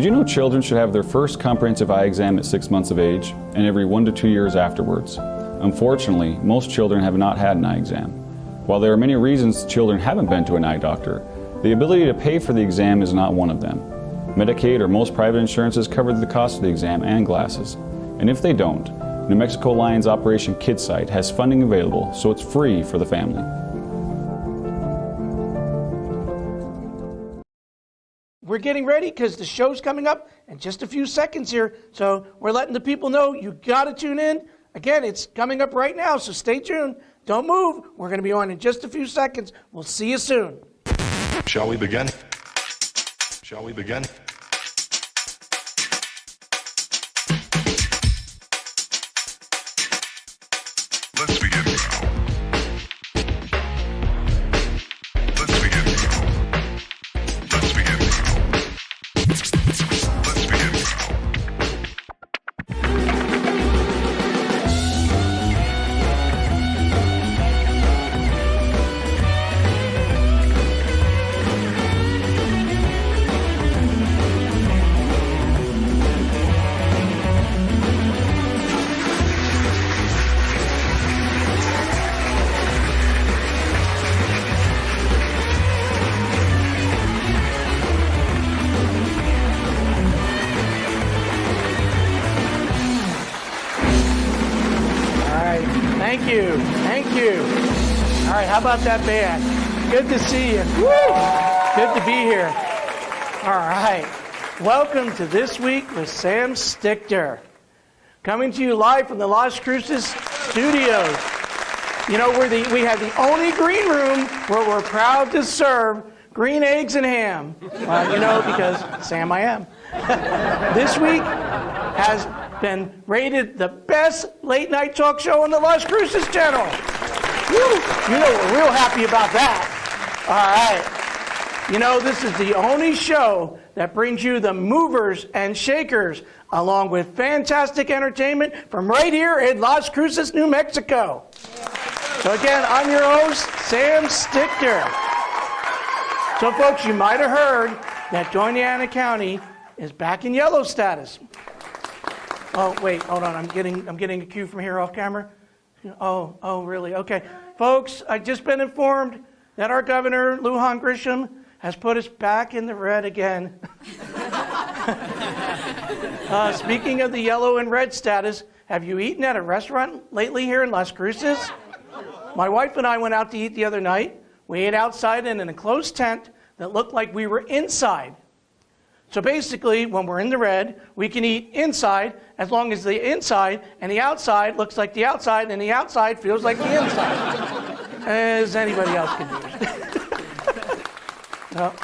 Did you know children should have their first comprehensive eye exam at 6 months of age and every 1 to 2 years afterwards? Unfortunately, most children have not had an eye exam. While there are many reasons children haven't been to an eye doctor, the ability to pay for the exam is not one of them. Medicaid or most private insurances cover the cost of the exam and glasses. And if they don't, New Mexico Lion's Operation Kids Site has funding available, so it's free for the family. We're getting ready because the show's coming up in just a few seconds here. So we're letting the people know you got to tune in. Again, it's coming up right now, so stay tuned. Don't move. We're going to be on in just a few seconds. We'll see you soon. Shall we begin? Shall we begin? Let's begin now. Let's begin now. Let's begin now. Let's begin now. Thank you. All right, how about that band? Good to see you. Woo! Good to be here. All right. Welcome to This Week with Sam Stichter. Coming to you live from the Las Cruces studios. You know, we have the only green room where we're proud to serve green eggs and ham. Well, you know, because Sam I am. This week has been rated the best late night talk show on the Las Cruces channel. Woo! You know we're real happy about that. All right. You know, this is the only show that brings you the movers and shakers along with fantastic entertainment from right here in Las Cruces, New Mexico. So again, I'm your host, Sam Stichter. So folks, you might have heard that Doña Ana County is back in yellow status. Oh, wait, hold on. I'm getting a cue from here off camera. Oh, really? Okay. Folks, I've just been informed that our governor, Lujan Grisham, has put us back in the red again. Speaking of the yellow and red status, have you eaten at a restaurant lately here in Las Cruces? My wife and I went out to eat the other night. We ate outside in an enclosed tent that looked like we were inside. So basically, when we're in the red, we can eat inside as long as the inside and the outside looks like the outside and the outside feels like the inside. As anybody else can use.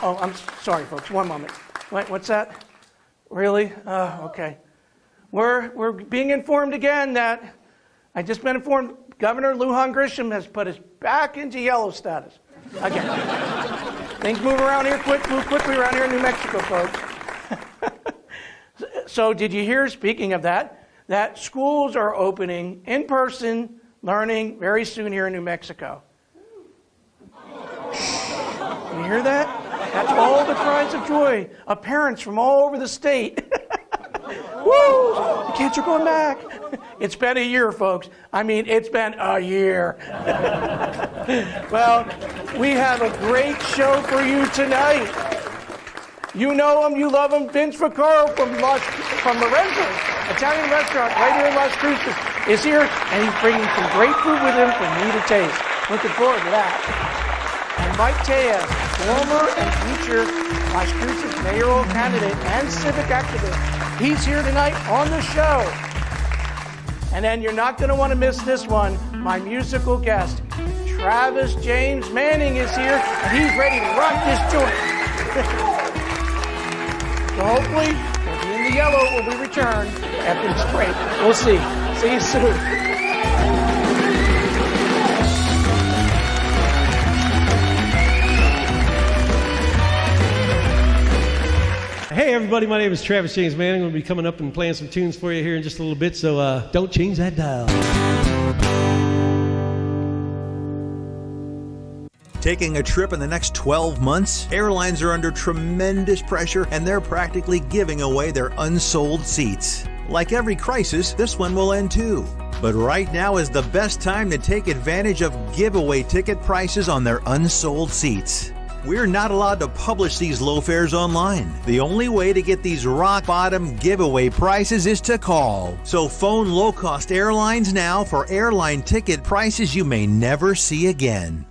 I'm sorry, folks. One moment. Wait, what's that? Really? Okay. We're being informed again that I just been informed Governor Lujan Grisham has put us back into yellow status again. Things move around here move quickly around here in New Mexico, folks. So did you hear, speaking of that schools are opening in-person learning very soon here in New Mexico? You hear that? That's all the cries of joy of parents from all over the state. Woo! The kids are going back. It's been a year, folks. I mean, it's been a year. Well, we have a great show for you tonight. You know him, you love him. Vince Vaccaro from Lorenzo's Italian restaurant right here in Las Cruces is here, and he's bringing some great food with him for me to taste. Looking forward to that. And Mike Tejas, former and future Las Cruces mayoral candidate and civic activist, he's here tonight on the show. And then you're not going to want to miss this one. My musical guest, Travis James Manning, is here, and he's ready to rock this joint. So hopefully, we'll be in the yellow when we return after this break. We'll see. See you soon. Hey everybody, my name is Travis James Manning. I'm going to be coming up and playing some tunes for you here in just a little bit, so don't change that dial. Taking a trip in the next 12 months? Airlines are under tremendous pressure and they're practically giving away their unsold seats. Like every crisis, this one will end too. But right now is the best time to take advantage of giveaway ticket prices on their unsold seats. We're not allowed to publish these low fares online. The only way to get these rock bottom giveaway prices is to call. So phone low cost airlines now for airline ticket prices you may never see again.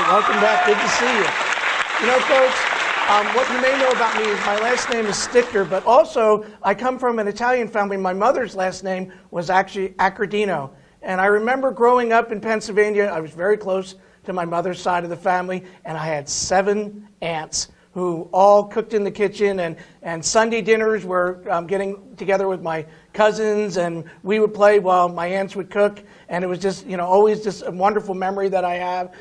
Welcome back. Good to see you. You know, folks, what you may know about me is my last name is Sticker, but also I come from an Italian family. My mother's last name was actually Accredino. And I remember growing up in Pennsylvania, I was very close to my mother's side of the family, and I had 7 aunts who all cooked in the kitchen, and Sunday dinners were getting together with my cousins, and we would play while my aunts would cook, and it was just, you know, always just a wonderful memory that I have.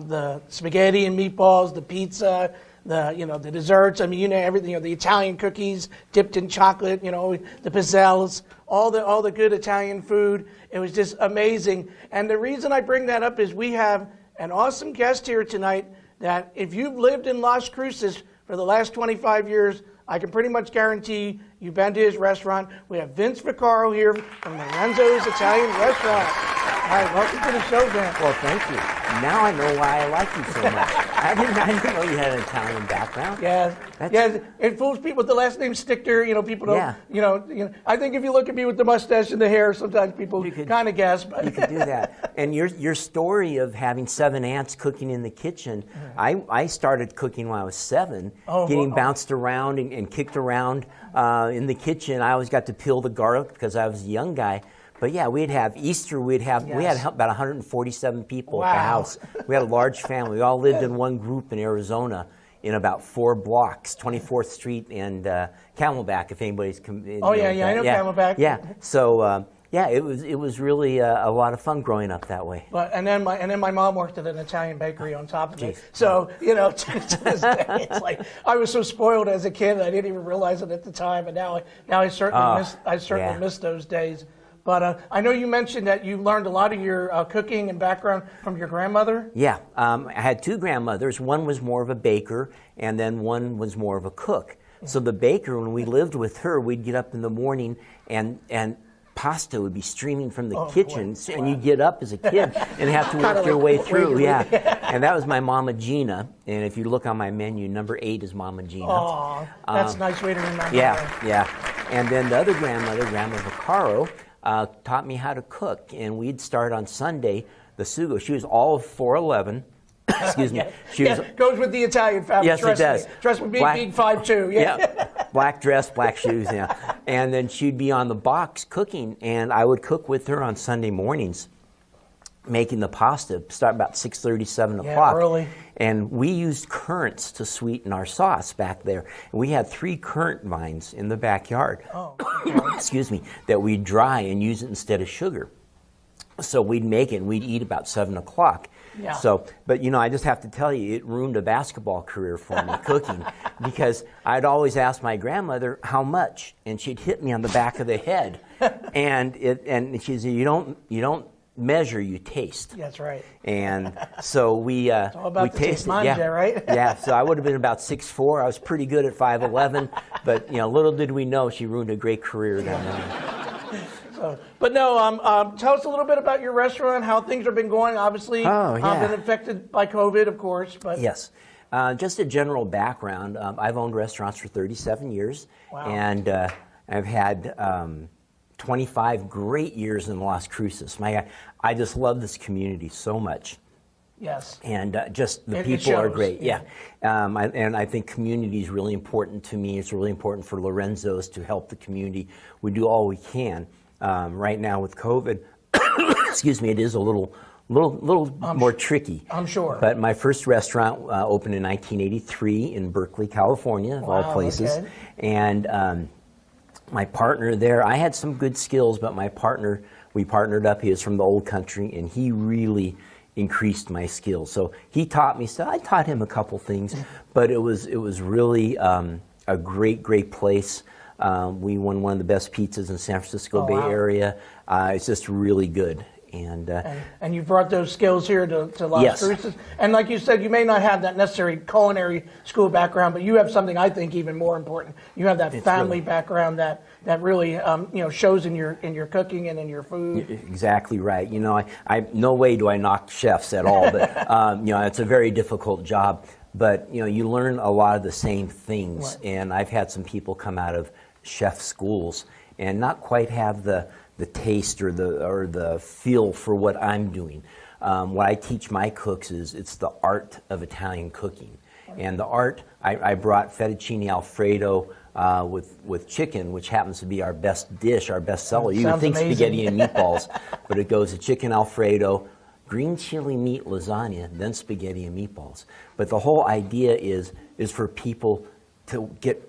The spaghetti and meatballs, the pizza, the desserts, I mean, you know, everything, you know, the Italian cookies dipped in chocolate, you know, the pizzelles, all the good Italian food. It was just amazing. And the reason I bring that up is we have an awesome guest here tonight that if you've lived in Las Cruces for the last 25 years, I can pretty much guarantee you've been to his restaurant. We have Vince Vaccaro here from Lorenzo's Italian Restaurant. All right, welcome to the show, Vince. Well, thank you. Now I know why I like you so much. I didn't know you had an Italian background. Yeah, it fools people with the last name Sticker. You know, people don't. Yeah. You know. I think if you look at me with the mustache and the hair, sometimes people kind of guess. But you could do that. And your story of having 7 aunts cooking in the kitchen. I started cooking when I was 7, getting bounced around and kicked around in the kitchen. I always got to peel the garlic because I was a young guy. But yeah, we'd have Easter. We had about 147 people at the house. We had a large family. We all lived in one group in Arizona in about 4 blocks, 24th Street and Camelback. If anybody's I know Camelback. Yeah, so it was really a lot of fun growing up that way. But and then my mom worked at an Italian bakery on top of it. So you know, to this day, it's like I was so spoiled as a kid, I didn't even realize it at the time. And now I certainly miss those days. But I know you mentioned that you learned a lot of your cooking and background from your grandmother. Yeah, I had 2 grandmothers. One was more of a baker, and then one was more of a cook. So the baker, when we lived with her, we'd get up in the morning and pasta would be streaming from the kitchen, and you'd get up as a kid and have to work your way through. And that was my Mama Gina. And if you look on my menu, number 8 is Mama Gina. Oh, that's a nice way to remember. Yeah. And then the other grandmother, Grandma Vaccaro, taught me how to cook, and we'd start on Sunday the sugo. She was all of 4'11". Excuse me. Goes with the Italian family. Yes, it does. Trust me, being 5'2". Yeah. Black dress, black shoes. Yeah. And then she'd be on the box cooking, and I would cook with her on Sunday mornings, making the pasta. Start about 6:30, 7 o'clock. Early. And we used currants to sweeten our sauce back there. We had 3 currant vines in the backyard. Excuse me, that we'd dry and use it instead of sugar. So we'd make it and we'd eat about 7 o'clock. Yeah. So, but you know, I just have to tell you, it ruined a basketball career for me, cooking, because I'd always ask my grandmother how much, and she'd hit me on the back of the head, and she said, you don't measure, you taste. That's right. And so we tasted. Right? Yeah. So I would have been about 6'4". I was pretty good at 5'11", but you know, little did we know she ruined a great career down there. But no, tell us a little bit about your restaurant, how things have been going. Obviously, been affected by COVID, of course. But yes, just a general background. I've owned restaurants for 37 years, and I've had 25 great years in Las Cruces. I just love this community so much. Yes. And just the people are great. Yeah. And I think community is really important to me. It's really important for Lorenzo's to help the community. We do all we can. Right now with COVID, excuse me, it is a little more tricky. I'm sure. But my first restaurant opened in 1983 in Berkeley, California, of all places. Okay. And my partner there, I had some good skills, but my partner we partnered up. He was from the old country, and he really increased my skills. So he taught me stuff. I taught him a couple things, but it was really a great place. We won one of the best pizzas in San Francisco Bay Area. It's just really good. And you brought those skills here to Las Cruces. And like you said, you may not have that necessary culinary school background, but you have something I think even more important. You have that family background that really shows in your cooking and in your food. Exactly right. I no way do I knock chefs at all, but it's a very difficult job. But you learn a lot of the same things. Right. And I've had some people come out of chef schools and not quite have the taste or the feel for what I'm doing. What I teach my cooks is it's the art of Italian cooking. And the art, I brought fettuccine Alfredo with chicken, which happens to be our best dish, our best seller. You would think amazing. Spaghetti and meatballs, but it goes to chicken Alfredo, green chili meat lasagna, then spaghetti and meatballs. But the whole idea is for people to get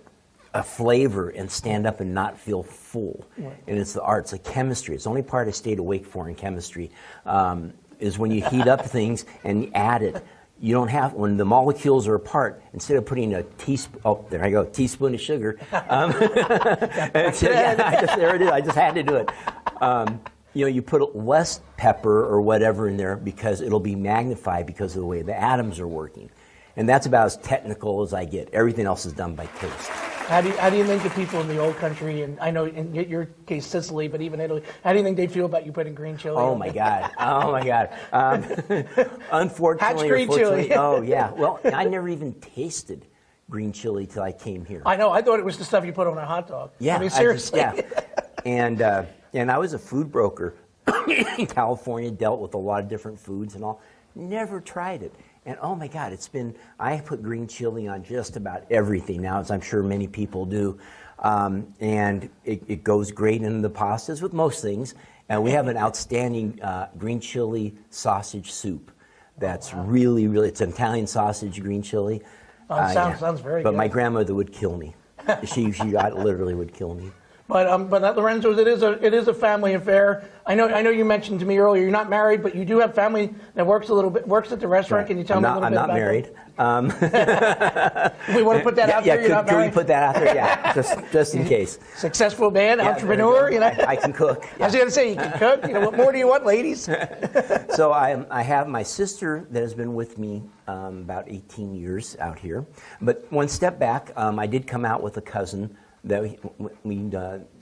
a flavor and stand up and not feel full. Right. And it's the art, it's the chemistry. It's the only part I stayed awake for in chemistry, is when you heat up things and you add it. You don't have, when the molecules are apart, instead of putting a teaspoon of sugar. There it is, I just had to do it. You put less pepper or whatever in there because it'll be magnified because of the way the atoms are working. And that's about as technical as I get. Everything else is done by taste. How do you think the people in the old country, and I know in your case Sicily, but even Italy, how do you think they feel about you putting green chili? Oh my God! Unfortunately, green chili. Oh yeah. Well, I never even tasted green chili till I came here. I know. I thought it was the stuff you put on a hot dog. Yeah. I mean, seriously. And I was a food broker in California, dealt with a lot of different foods and all. Never tried it. And oh my God, I put green chili on just about everything now, as I'm sure many people do. And it goes great in the pastas with most things. And we have an outstanding green chili sausage soup. That's really, it's an Italian sausage green chili. Sounds very good. But my grandmother would kill me. She literally would kill me. But Lorenzo's, it is a family affair. I know you mentioned to me earlier you're not married, but you do have family that works at the restaurant. Right. Can you tell me a little bit about that? I'm not married. We want to put that out there. Can we put that out there? Yeah, just in case. Successful man, entrepreneur. I can cook. Yeah. I was going to say you can cook. What more do you want, ladies? So I have my sister that has been with me about 18 years out here. But one step back, I did come out with a cousin that we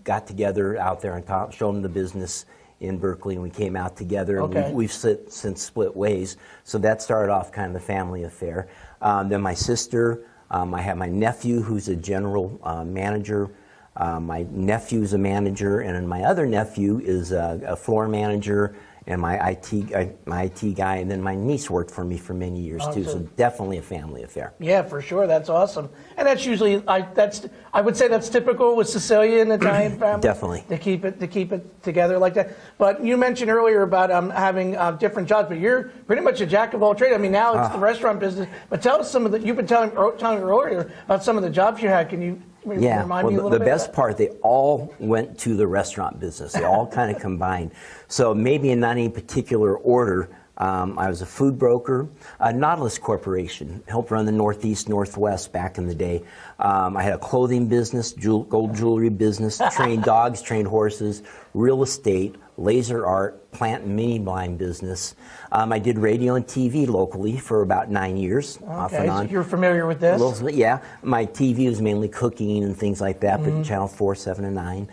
got together out there and showed him the business in Berkeley, and we came out together. Okay. And we've since split ways. So that started off kind of a family affair. Then my sister, I have my nephew who's a general manager. My nephew's a manager, and then my other nephew is a floor manager, and my IT guy, and then my niece worked for me for many years too. So definitely a family affair. Yeah, for sure. That's awesome, and that's usually I would say that's typical with Sicilian Italian families. Definitely to keep it together like that. But you mentioned earlier about having different jobs, but you're pretty much a jack of all trades. I mean, now it's the restaurant business. But tell us some of the you've been telling me earlier about some of the jobs you had. Can you? Remind me a little bit the best part, they all went to the restaurant business. They all kind of combined. So maybe in not any particular order, I was a food broker, Nautilus Corporation, helped run the Northeast, Northwest back in the day. I had a clothing business, gold jewelry business, trained dogs, trained horses, real estate, laser art, plant and mini blind business. I did radio and TV locally for about 9 years, off and on. So you're familiar with this? Yeah. My TV was mainly cooking and things like that, but Channel 4, 7, and 9.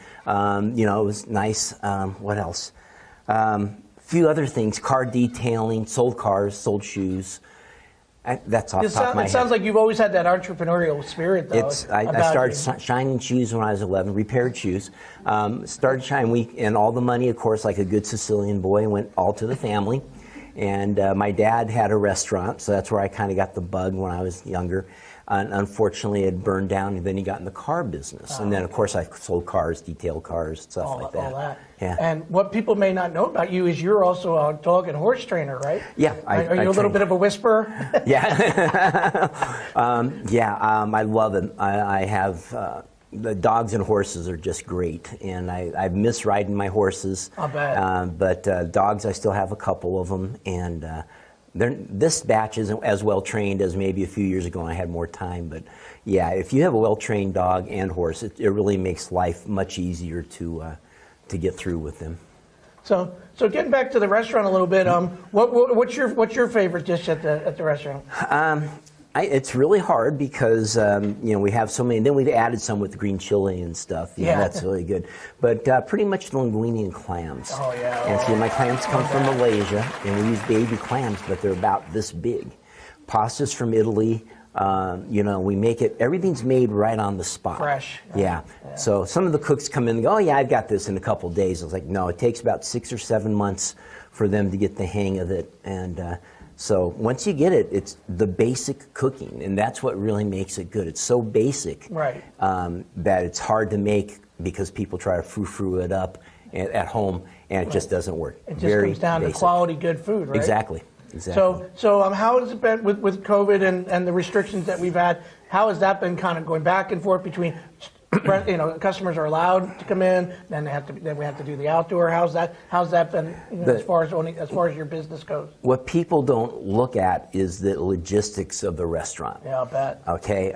It was nice. What else? Few other things, car detailing, sold cars, sold shoes. That's off the top of my head. It sounds like you've always had that entrepreneurial spirit, though. I started shining shoes when I was 11, repaired shoes. Started shining, and all the money, of course, like a good Sicilian boy, went all to the family. And my dad had a restaurant, so that's where I kind of got the bug when I was younger. Unfortunately, it burned down, and then he got in the car business. And then, of course, I sold cars, detailed cars, stuff like that. All that. Yeah. And what people may not know about you is you're also a dog and horse trainer, right? Yeah. Are you a little bit of a whisperer? Yeah. I love it. I have the dogs and horses are just great, and I miss riding my horses. I'll bet. But dogs, I still have a couple of them, and this batch isn't as well trained as maybe a few years ago when I had more time. But yeah, if you have a well trained dog and horse, it really makes life much easier to get through with them. So getting back to the restaurant a little bit, what's your favorite dish at the restaurant? It's really hard because we have so many. Then we've added some with green chili and stuff. Yeah, that's really good. But pretty much linguine and clams. Oh yeah. And see, my clams come from Malaysia, and we use baby clams, but they're about this big. Pasta's from Italy. We make it. Everything's made right on the spot. Fresh. Yeah. So some of the cooks come in and go, "Oh yeah, I've got this in a couple of days." I was like, "No, it takes about 6 or 7 months for them to get the hang of it." And so once you get it, it's the basic cooking, and that's what really makes it good. It's so basic, right, that it's hard to make because people try to frou-frou it up at home, and it just doesn't work. It just comes down to quality, good food, right? Exactly. So how has it been with COVID and the restrictions that we've had? How has that been kind of going back and forth between, customers are allowed to come in, then we have to do the outdoor. How's that been as far as your business goes? What people don't look at is the logistics of the restaurant. Yeah, I'll bet. Okay,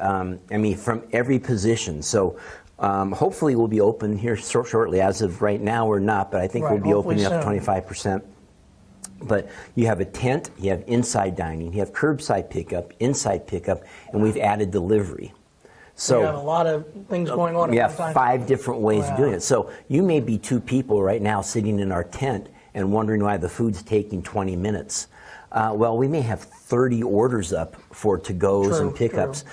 from every position. So hopefully we'll be open here shortly. As of right now, we're not, but I think we'll be opening up 25%. But you have a tent, you have inside dining, you have curbside pickup, inside pickup, and we've added delivery. So you have a lot of things going on. We have 5 different ways of doing it. So you may be 2 people right now sitting in our tent and wondering why the food's taking 20 minutes. Well, we may have 30 orders up for to-goes and pickups.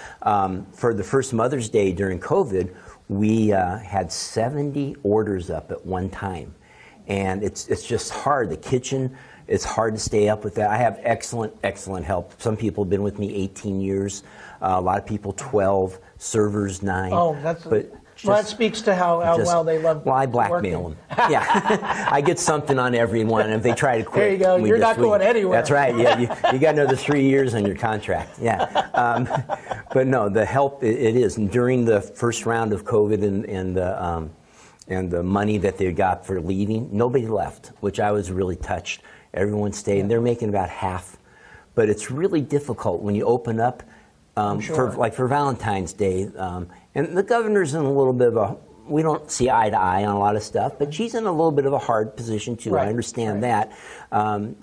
For the first Mother's Day during COVID, we had 70 orders up at one time. And it's just hard. The kitchen, it's hard to stay up with that. I have excellent help. Some people have been with me 18 years. A lot of people 12, servers 9. Oh, that speaks to how well they love. Well, I blackmail them. Yeah, I get something on everyone, and if they try to quit, there you go. You're not going anywhere. That's right. Yeah, you got another 3 years on your contract. Yeah, but no, the help it is. And during the first round of COVID and the money that they got for leaving, nobody left, which I was really touched. Everyone stayed, and they're making about half. But it's really difficult when you open up for Valentine's Day. And the governor's in a little bit of we don't see eye to eye on a lot of stuff, but she's in a little bit of a hard position too. Right. I understand that.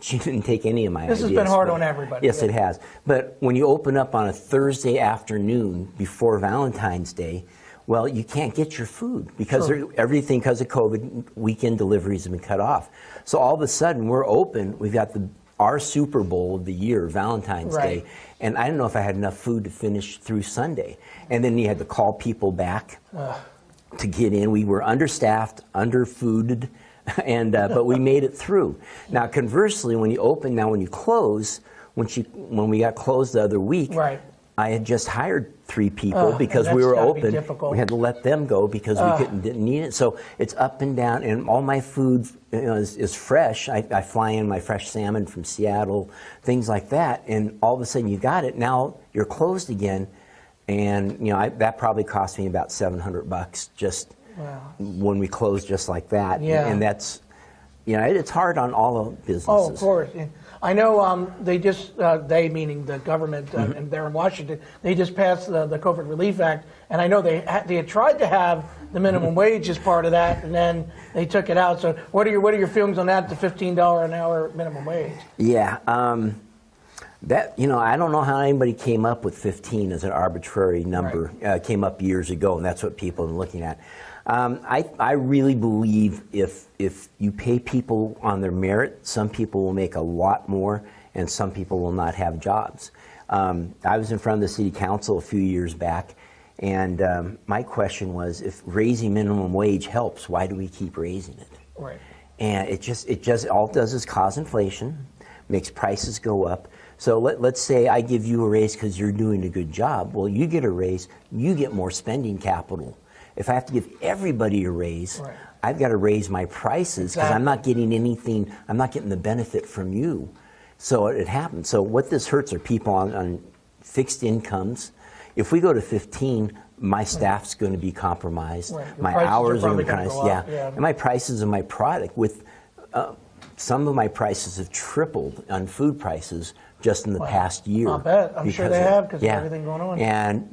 She didn't take any of my ideas. This has been hard on everybody. Yes, it has. But when you open up on a Thursday afternoon before Valentine's Day, well, you can't get your food because everything, because of COVID, weekend deliveries have been cut off. So all of a sudden, we're open. We've got our Super Bowl of the year, Valentine's Day, and I don't know if I had enough food to finish through Sunday. And then you had to call people back to get in. We were understaffed, underfooded, and but we made it through. Now, conversely, when you close, when we got closed the other week, I had just hired 3 people because we were open. We had to let them go because we didn't need it. So it's up and down, and all my food is fresh. I fly in my fresh salmon from Seattle, things like that, and all of a sudden you got it. Now you're closed again, and that probably cost me about $700 just when we closed just like that. Yeah. And that's it's hard on all the businesses. Oh, of course. I know they just, they meaning the government and there in Washington, they just passed the COVID Relief Act, and I know they had tried to have the minimum wage as part of that, and then they took it out. So what are your feelings on that, the $15 an hour minimum wage? Yeah, that I don't know how anybody came up with 15 as an arbitrary number. Came up years ago, and that's what people are looking at. I really believe if you pay people on their merit, some people will make a lot more and some people will not have jobs. I was in front of the city council a few years back, and my question was, if raising minimum wage helps, why do we keep raising it? Right. And it just all it does is cause inflation, makes prices go up. So let's say I give you a raise because you're doing a good job. Well, you get a raise, you get more spending capital. If I have to give everybody a raise, I've got to raise my prices because I'm not getting anything, I'm not getting the benefit from you. So it happens. So what this hurts are people on fixed incomes. if we go to 15, my staff's going to be compromised. Right. Your My prices hours are are going probably to be gonna go compromised. up, yeah. And my prices of my product with some of my prices have tripled on food prices just in the past year. I bet. I'm sure because they have because of everything going on. And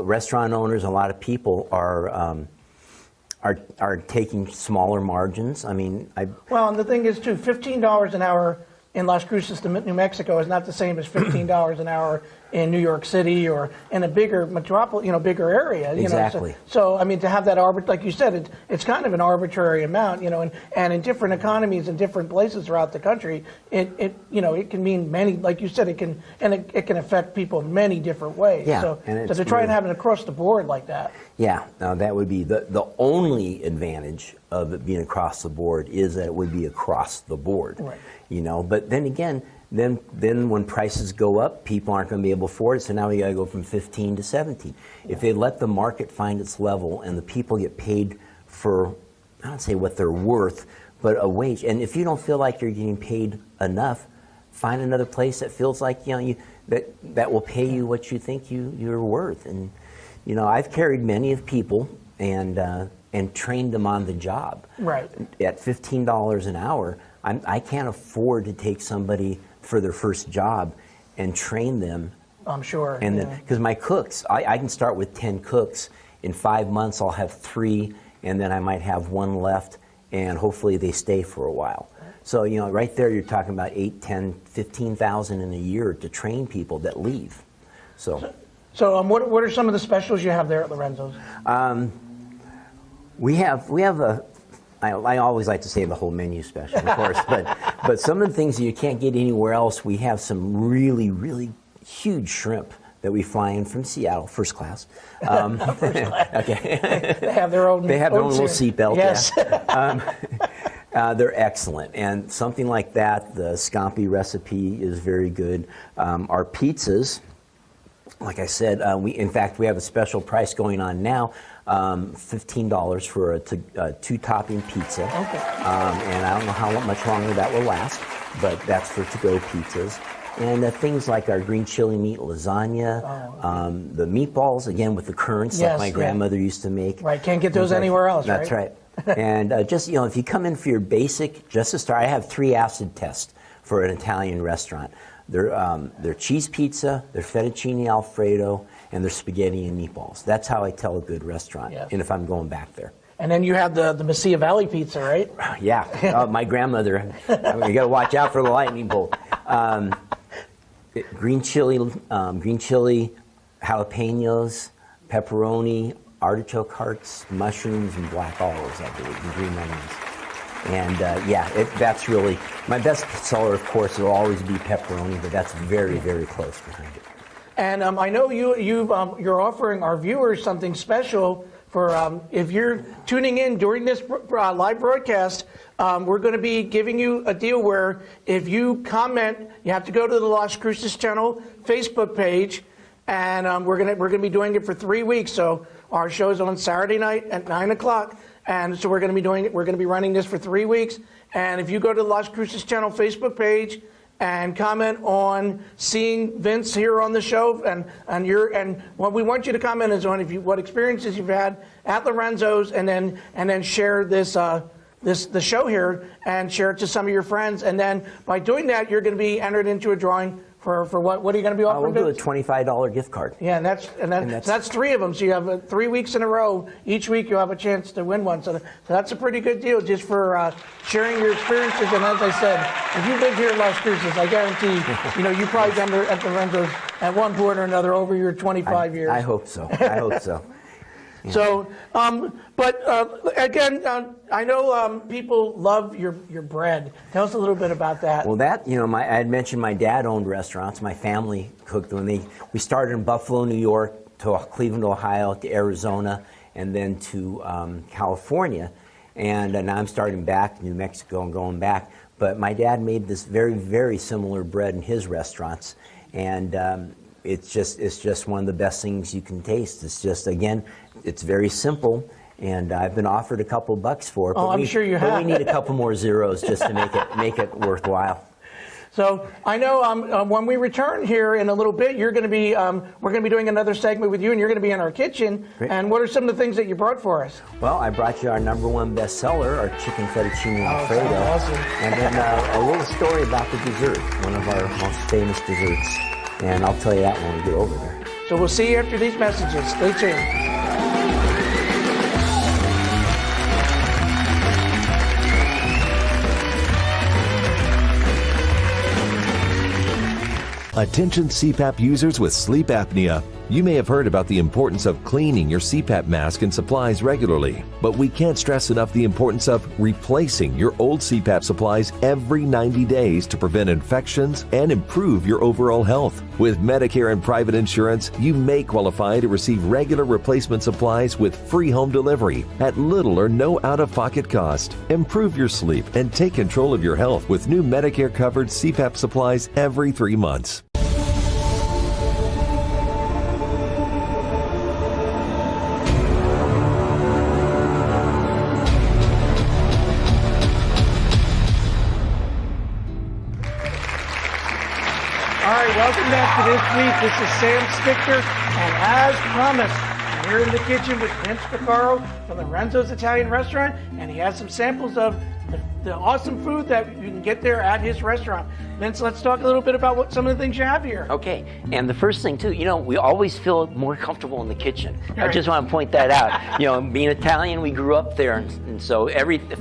restaurant owners, a lot of people are taking smaller margins. I mean, Well, and the thing is, too, $15 an hour in Las Cruces, New Mexico, is not the same as $15 an hour in New York City or in a bigger metropolis, bigger area. Exactly. So I mean, to have that like you said, it's kind of an arbitrary amount, and in different economies and different places throughout the country, it can mean many. Like you said, it can affect people in many different ways. Yeah, So and to try and have it across the board like that. Yeah, now that would be the only advantage of it being across the board is that it would be across the board. Right. But then again, then when prices go up, people aren't going to be able to afford it. So now we got to go from 15 to 17. If they let the market find its level and the people get paid for, I don't say what they're worth, but a wage. And if you don't feel like you're getting paid enough, find another place that feels like that will pay you what you think you're worth. And I've carried many of people and trained them on the job. Right. At $15 an hour, I can't afford to take somebody for their first job and train them. I'm sure. And then, because my cooks, I can start with 10 cooks. In 5 months, I'll have 3, and then I might have 1 left, and hopefully they stay for a while. So, right there, you're talking about 8, 10, 15,000 in a year to train people that leave. So what are some of the specials you have there at Lorenzo's? we have I always like to say the whole menu special, of course, but some of the things that you can't get anywhere else, we have some really, really huge shrimp that we fly in from Seattle, first class. First class. Okay. They have their own. They have their own little seatbelt. Yes. Yeah. They're excellent, and something like that, the scampi recipe is very good. Our pizzas, like I said, in fact we have a special price going on now. $15 for a 2-topping pizza. Okay. And I don't know how much longer that will last, but that's for to-go pizzas. And things like our green chili meat lasagna, the meatballs, again with the currants, Yes, like my grandmother used to make. Right, can't get those anywhere else, That's right. And just, if you come in for your basic, just to start, I have 3 acid tests for an Italian restaurant. They're cheese pizza, they're fettuccine Alfredo, and they're spaghetti and meatballs. That's how I tell a good restaurant, Yes. and if I'm going back there. And then you have the Mesilla Valley pizza, right? Yeah, my grandmother, you got to watch out for the lightning bolt. Green chili, jalapenos, pepperoni, artichoke hearts, mushrooms, and black olives, I believe, and green onions. And that's really, my best seller, of course, will always be pepperoni, but that's very, very close behind it. And I know you're offering our viewers something special for if you're tuning in during this live broadcast. We're going to be giving you a deal where if you comment, you have to go to the Las Cruces channel Facebook page, and we're going to be doing it for 3 weeks. So our show's on Saturday night at 9:00, and so we're going to be doing it. We're going to be running this for 3 weeks. And if you go to the Las Cruces channel Facebook page and comment on seeing Vince here on the show, and what we want you to comment is on what experiences you've had at Lorenzo's, and then share the show here and share it to some of your friends, and then by doing that, you're going to be entered into a drawing for what are you going to be offering? We'll do a $25 gift card. Yeah, and that's 3 of them. So you have 3 weeks in a row. Each week you'll have a chance to win one. So that's a pretty good deal just for sharing your experiences. And as I said, if you live here in Las Cruces, I guarantee you probably done at the Lorenzo's at one point or another over your 25 years. I hope so. I hope so. Yeah. So, again, I know people love your bread. Tell us a little bit about that. Well, I had mentioned my dad owned restaurants. My family cooked them. We started in Buffalo, New York, to Cleveland, Ohio, to Arizona, and then to California. And now I'm starting back, New Mexico, and going back. But my dad made this very, very similar bread in his restaurants. And it's just one of the best things you can taste. It's just, again, it's very simple, and I've been offered a couple bucks for it. I'm sure you have. But we need a couple more zeros just to make it worthwhile. So I know when we return here in a little bit, you're going to be we're going to be doing another segment with you, and you're going to be in our kitchen. Great. And what are some of the things that you brought for us? Well, I brought you our #1 bestseller, our chicken fettuccine Alfredo, awesome. and then a little story about the dessert, one of our most famous desserts. And I'll tell you that when we get over there. So we'll see you after these messages. Stay tuned. Attention CPAP users with sleep apnea. You may have heard about the importance of cleaning your CPAP mask and supplies regularly, but we can't stress enough the importance of replacing your old CPAP supplies every 90 days to prevent infections and improve your overall health. With Medicare and private insurance, you may qualify to receive regular replacement supplies with free home delivery at little or no out-of-pocket cost. Improve your sleep and take control of your health with new Medicare-covered CPAP supplies every 3 months. Welcome back to this week. This is Sam Stichter, and as promised, we're in the kitchen with Vince Piccaro from Lorenzo's Italian Restaurant, and he has some samples of the awesome food that you can get there at his restaurant. Vince, let's talk a little bit about what some of the things you have here. Okay, and the first thing too, we always feel more comfortable in the kitchen. Right. I just want to point that out. Being Italian, we grew up there, and so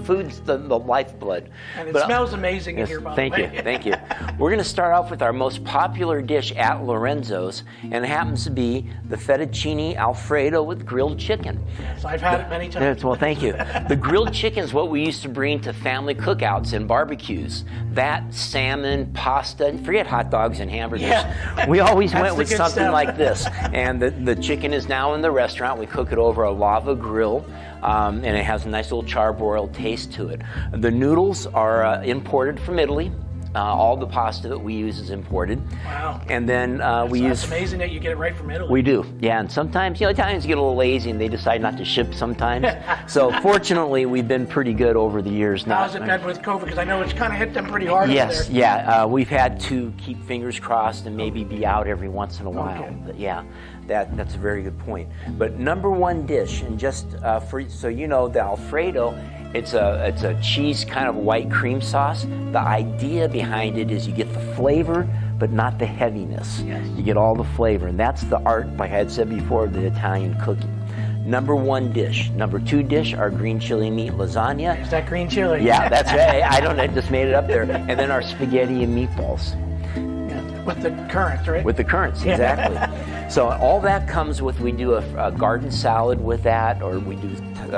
food's the lifeblood. And it smells amazing in here, by the way. Thank you. We're going to start off with our most popular dish at Lorenzo's, and it happens to be the fettuccine Alfredo with grilled chicken. So I've had it many times. Well, thank you. The grilled chicken is what we used to bring to family cookouts and barbecues. That, salmon, pasta, and forget hot dogs and hamburgers. Yeah. We always That's went the with good something stuff. like this. And the chicken is now in the restaurant. We cook it over a lava grill, and it has a nice little charbroiled taste to it. The noodles are imported from Italy. All the pasta that we use is imported. Wow. And then It's amazing that you get it right from Italy. we do, yeah. And sometimes, Italians get a little lazy and they decide not to ship sometimes. So fortunately, we've been pretty good over the years. How's it been with COVID? Because I know it's kind of hit them pretty hard Yes, over there. yeah. We've had to keep fingers crossed and maybe be out every once in a while. Okay. But yeah, that's a very good point. But #1 dish, and just so you know, the Alfredo, it's a cheese kind of white cream sauce. The idea behind it is you get the flavor, but not the heaviness. Yes. You get all the flavor, and that's the art, like I had said before, of the Italian cooking. #1 dish. #2 dish, our green chili meat lasagna. Is that green chili? Yeah, that's right. I just made it up there. And then our spaghetti and meatballs. Yeah, with the currants, right? With the currants, exactly. So all that comes with, we do a garden salad with that, or we do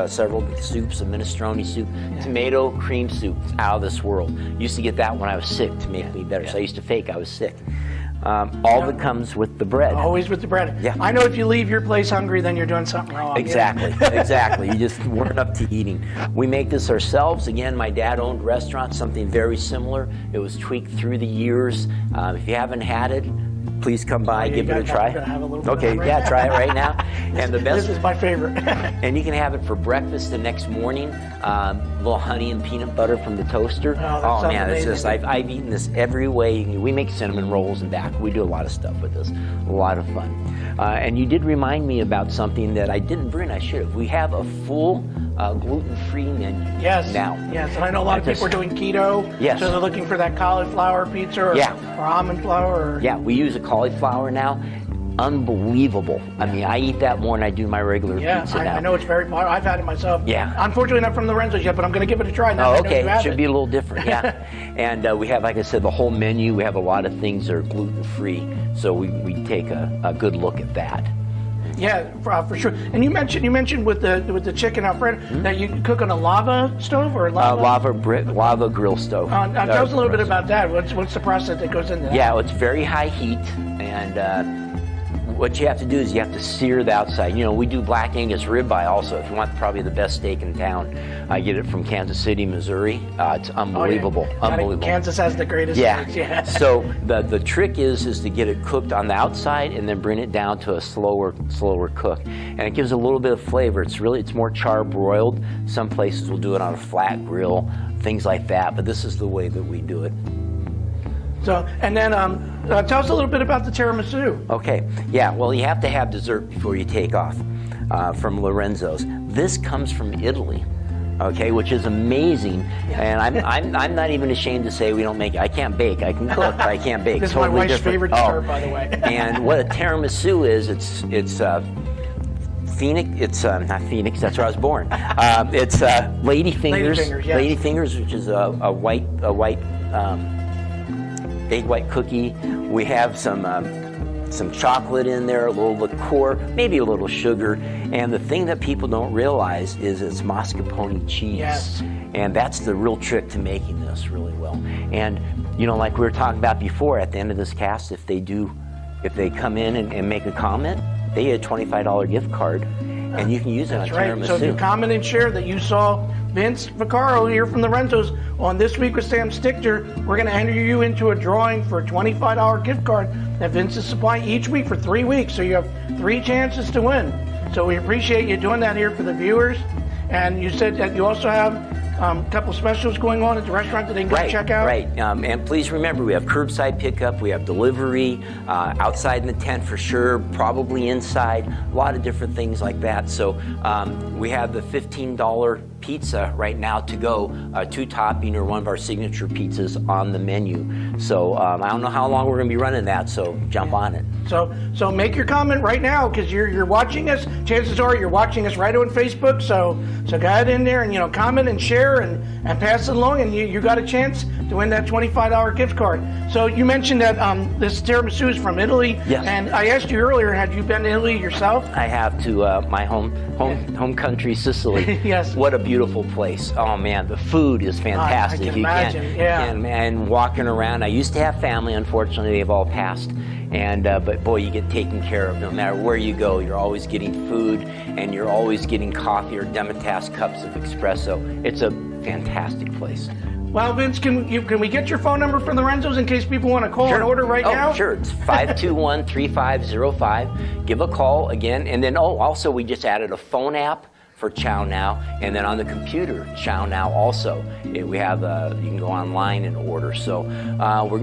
several soups, a minestrone soup, tomato cream soup, out of this world. Used to get that when I was sick to make me better, so I used to fake I was sick. All that comes with the bread. Always with the bread. Yeah. I know if you leave your place hungry, then you're doing something wrong. Exactly, exactly. You just weren't up to eating. We make this ourselves. Again, my dad owned restaurants, something very similar. It was tweaked through the years. If you haven't had it, please come by, give it a try. I'm gonna have a little bit Okay, of it right yeah, now. try it right now. And the best, This is my favorite. and you can have it for breakfast the next morning. A little honey and peanut butter from the toaster. Oh, that sounds man, it's just, amazing. I've eaten this every way. We make cinnamon rolls and back. We do a lot of stuff with this. A lot of fun. And you did remind me about something that I didn't bring. I should have. We have a full gluten-free menu Yes. now. Yes, and I know a lot of people are doing keto. Yes. So they're looking for that cauliflower pizza or, Yeah. or almond flour. Or, Yeah, we use a cauliflower now. Unbelievable. I mean, I eat that more than I do my regular Yeah, pizza now. I know it's very popular. I've had it myself. Yeah. Unfortunately, not from Lorenzo's yet, but I'm going to give it a try now. Oh, that I know okay. you have Should it. be a little different, yeah. And we have, like I said, the whole menu. We have a lot of things that are gluten-free, so we take a good look at that. Yeah, for sure. And you mentioned with the chicken Alfredo that you cook on a lava stove or Lava grill stove. Tell us a little bit about that. What's the process that goes into that? Yeah, it's very high heat, and what you have to do is you have to sear the outside. We do black Angus ribeye also. If you want probably the best steak in town, I get it from Kansas City, Missouri. It's unbelievable, unbelievable. Kansas has the greatest steaks. Yeah. So the trick is to get it cooked on the outside and then bring it down to a slower cook, and it gives a little bit of flavor. It's more charbroiled. Some places will do it on a flat grill, things like that. But this is the way that we do it. So, and then tell us a little bit about the tiramisu. Okay, yeah, well, you have to have dessert before you take off from Lorenzo's. This comes from Italy, okay, which is amazing. And I'm not even ashamed to say we don't make it. I can't bake. I can cook, but I can't bake. This is my wife's favorite dessert, by the way. And what a tiramisu is, it's Phoenix. It's not Phoenix. That's where I was born. It's Lady Fingers. Yes. Lady Fingers, which is a white egg white cookie. We have some chocolate in there, a little liqueur, maybe a little sugar. And the thing that people don't realize is it's mascarpone cheese. Yes. And that's the real trick to making this really well. And you know, like we were talking about before, at the end of this cast, if they come in and make a comment, they get a $25 gift card, and you can use it on tiramisu. So if you comment and share that you saw Vince Vaccaro here from the Rentos on This Week with Sam Stichter, we're going to enter you into a drawing for a $25 gift card that Vince is supplying each week for 3 weeks. So you have 3 chances to win. So we appreciate you doing that here for the viewers. And you said that you also have a couple specials going on at the restaurant that they can go check out. Right. And please remember, we have curbside pickup, we have delivery, outside in the tent for sure, probably inside, a lot of different things like that. So we have the $15 pizza right now to go, 2-topping or one of our signature pizzas on the menu. So I don't know how long we're going to be running that, so jump on it. So make your comment right now, because you're watching us. Chances are you're watching us right on Facebook. So go ahead in there and comment and share and pass it along, and you got a chance to win that $25 gift card. So you mentioned that this tiramisu is from Italy. Yes. And I asked you earlier, had you been to Italy yourself? I have to my home country, Sicily. Yes. What a beautiful place. Oh man, the food is fantastic. I can imagine. And walking around. I used to have family. Unfortunately, they've all passed. And but boy, you get taken care of no matter where you go. You're always getting food, and you're always getting coffee or Demitasse cups of espresso. It's a fantastic place. Well, Vince, can we get your phone number from the Renzos in case people want to call and order right now? Sure. It's 521-3505. Give a call again. And then, also we just added a phone app for Chow Now, and then on the computer, Chow Now also. We have you can go online and order. So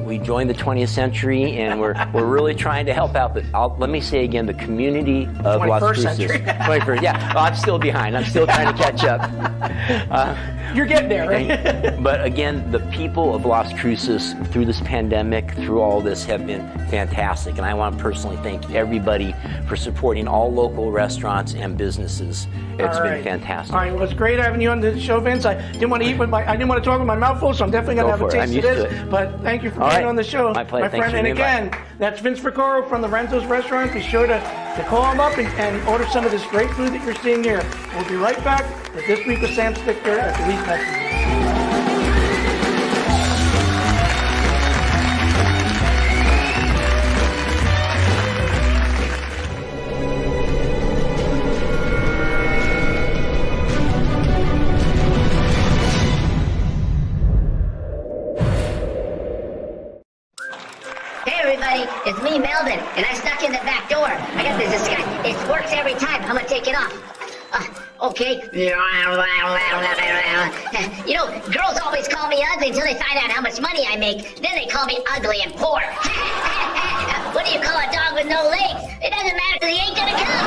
we joined the 20th century, and we're really trying to help out. But let me say again, the community of Las Cruces. 21st, yeah. Well, I'm still behind. I'm still trying to catch up. You're getting there, right? But again, the people of Las Cruces through this pandemic, through all this, have been fantastic. And I want to personally thank everybody for supporting all local restaurants and businesses. It's been fantastic. All right, well, it's great having you on the show, Vince. I didn't want to talk with my mouth full, so I'm definitely going to have a taste of this. But thank you for being on the show, my pleasure. My friend. And again, that's Vince Vaccaro from the Rentos Restaurant. Be sure to call him up and order some of this great food that you're seeing here. We'll be right back with This Week with Sam Stichter at the Week Message. It's me, Melvin, and I snuck in the back door. I got this disguise. It works every time. I'm gonna take it off. Okay. Girls always call me ugly until they find out how much money I make. Then they call me ugly and poor. What do you call a dog with no legs? It doesn't matter because he ain't gonna come.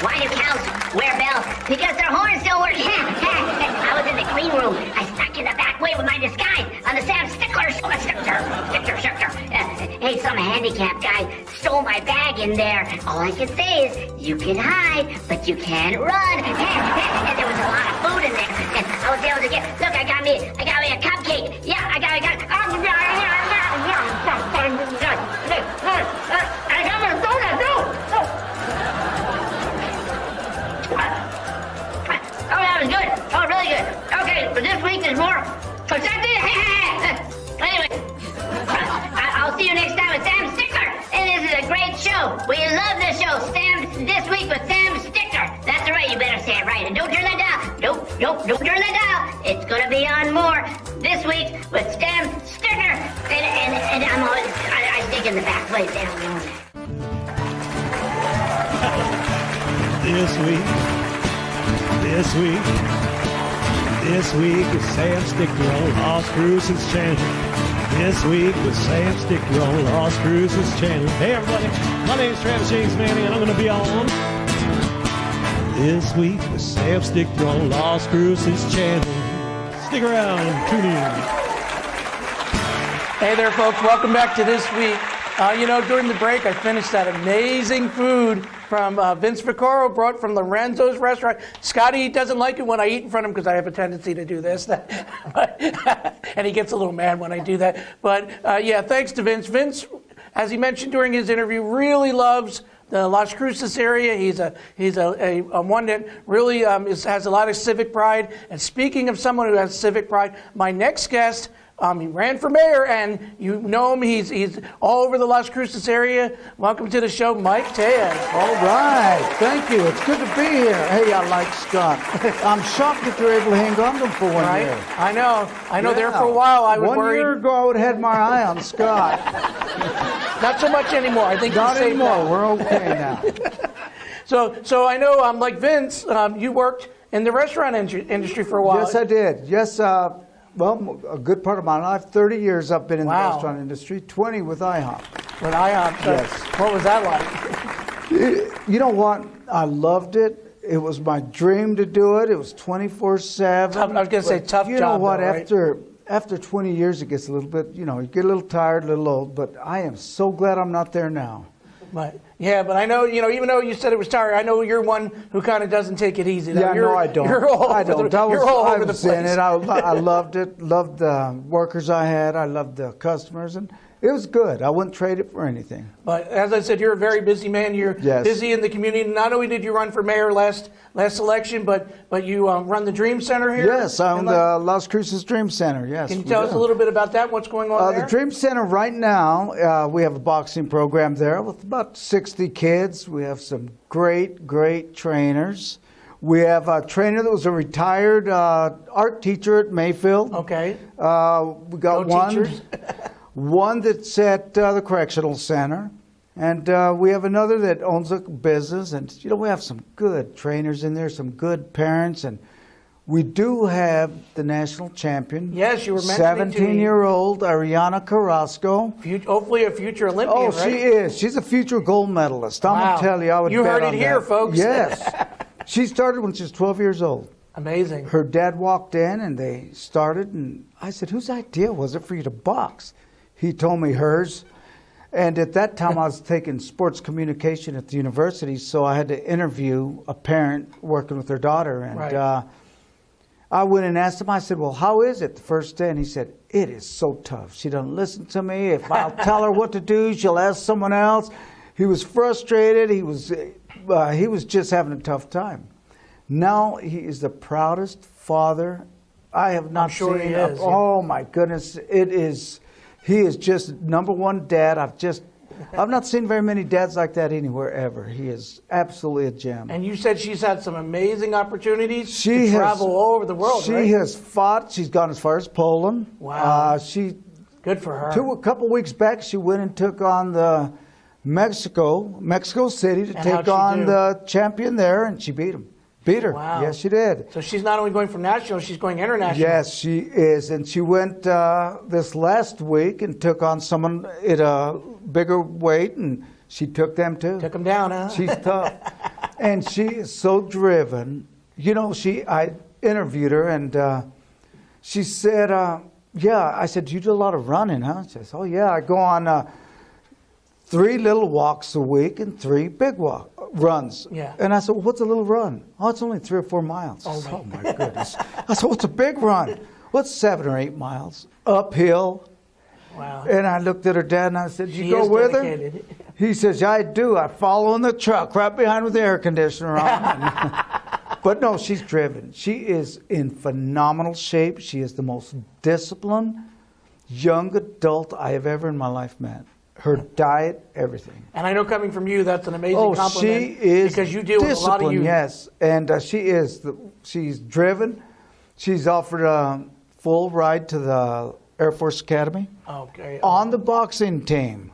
Why do cows wear bells? Because their horns don't work. I was in the clean room. I snuck in the back way with my disguise on the Sam Stichter. Hey, some handicapped guy stole my bag in there. All I can say is, you can hide, but you can't run. And there was a lot of food in there. And I was able to get, look, I got me a cupcake. Yeah, I got my donut, too. Oh, that was good. Oh, really good. Okay, but this week there's more. Anyway, I'll see you next time with Sam Stichter. And this is a great show. We love this show. This Week with Sam Stichter. That's right. You better say it right. And don't turn that dial. Don't turn that dial. It's gonna be on more This Week with Sam Stichter. And I'm always I stick in the back place. They don't know that. This week is Sam Stichter on Las Cruces channel. This week with Sam Stickler on Lost Cruces channel. Hey everybody, my name is Travis James Manning and I'm going to be on This Week with Sam Stickler on Lost Cruces channel. Stick around and tune in. Hey there, folks. Welcome back to This Week. During the break, I finished that amazing food from Vince Vicoro, brought from Lorenzo's restaurant. Scotty doesn't like it when I eat in front of him because I have a tendency to do this. And he gets a little mad when I do that. But thanks to Vince. Vince, as he mentioned during his interview, really loves the Las Cruces area. He's a one that really has a lot of civic pride. And speaking of someone who has civic pride, my next guest, he ran for mayor, and you know him. He's all over the Las Cruces area. Welcome to the show, Mike Tejas. All right. Thank you. It's good to be here. Hey, I like Scott. I'm shocked that you're able to hang on to him for 1 year. I know. There for a while I was worried. 1 year ago, I would have had my eye on Scott. Not so much anymore. I think not anymore. We're okay now. So I know, like Vince, you worked in the restaurant industry for a while. Yes, I did. Yes, well, a good part of my life, 30 years I've been in the restaurant industry, 20 with IHOP. With IHOP, so yes. What was that like? You know what? I loved it. It was my dream to do it. It was 24/7. I was going to say tough job. You know what? Though, After 20 years, it gets a little bit, you get a little tired, a little old. But I am so glad I'm not there now. But I know, even though you said it was tired, I know you're one who kind of doesn't take it easy. Yeah, no, I don't. You're all over the place. In it. I loved it. Loved the workers I had. I loved the customers, and it was good. I wouldn't trade it for anything. But as I said, you're a very busy man. You're busy in the community. Not only did you run for mayor last election, but you run the Dream Center here. Yes, I own the Las Cruces Dream Center. Yes. Can you tell us a little bit about that? What's going on there? The Dream Center right now, we have a boxing program there with about 60 kids. We have some great trainers. We have a trainer that was a retired art teacher at Mayfield. Okay. We got one that's at the Correctional Center. And we have another that owns a business. And, we have some good trainers in there, some good parents. And we do have the national champion. Yes, you were mentioning 17-year-old Ariana Carrasco. Hopefully a future Olympian, right? Oh, she is. She's a future gold medalist. I'm going to tell you, I would bet on that. You heard it here, folks. Yes. She started when she was 12 years old. Amazing. Her dad walked in, and they started. And I said, whose idea was it for you to box? He told me hers. And at that time, I was taking sports communication at the university, so I had to interview a parent working with their daughter. And I went and asked him, I said, well, how is it the first day? And he said, it is so tough. She doesn't listen to me. If I'll tell her what to do, she'll ask someone else. He was frustrated. He was just having a tough time. Now he is the proudest father I have not seen. I'm sure he is. Oh, my goodness. He is just number one dad. I've not seen very many dads like that anywhere ever. He is absolutely a gem. And you said she's had some amazing opportunities to travel all over the world, right? She has fought. She's gone as far as Poland. Wow. Good for her. A couple weeks back, she went and took on the Mexico City to take on the champion there, and she beat him. Beat her. Wow. Yes, she did. So she's not only going from national, she's going international. Yes, she is. And she went this last week and took on someone at a bigger weight, and she took them too. Took them down, huh? She's tough. And she is so driven. I interviewed her, and she said, I said, you do a lot of running, huh? She says, oh, yeah, I go on 3 little walks a week and 3 big runs. Yeah. And I said, well, what's a little run? Oh, it's only 3 or 4 miles. Oh my goodness. I said, what's a big run? What's 7 or 8 miles? Uphill. Wow. And I looked at her dad and I said, you go with her? He says, yeah, I do. I follow in the truck right behind with the air conditioner on. But no, she's driven. She is in phenomenal shape. She is the most disciplined young adult I have ever in my life met. Her diet, everything. And I know coming from you, that's an amazing compliment. She is because you deal with a lot of youth. Yes, and she's driven. She's offered a full ride to the Air Force Academy. Okay. On the boxing team.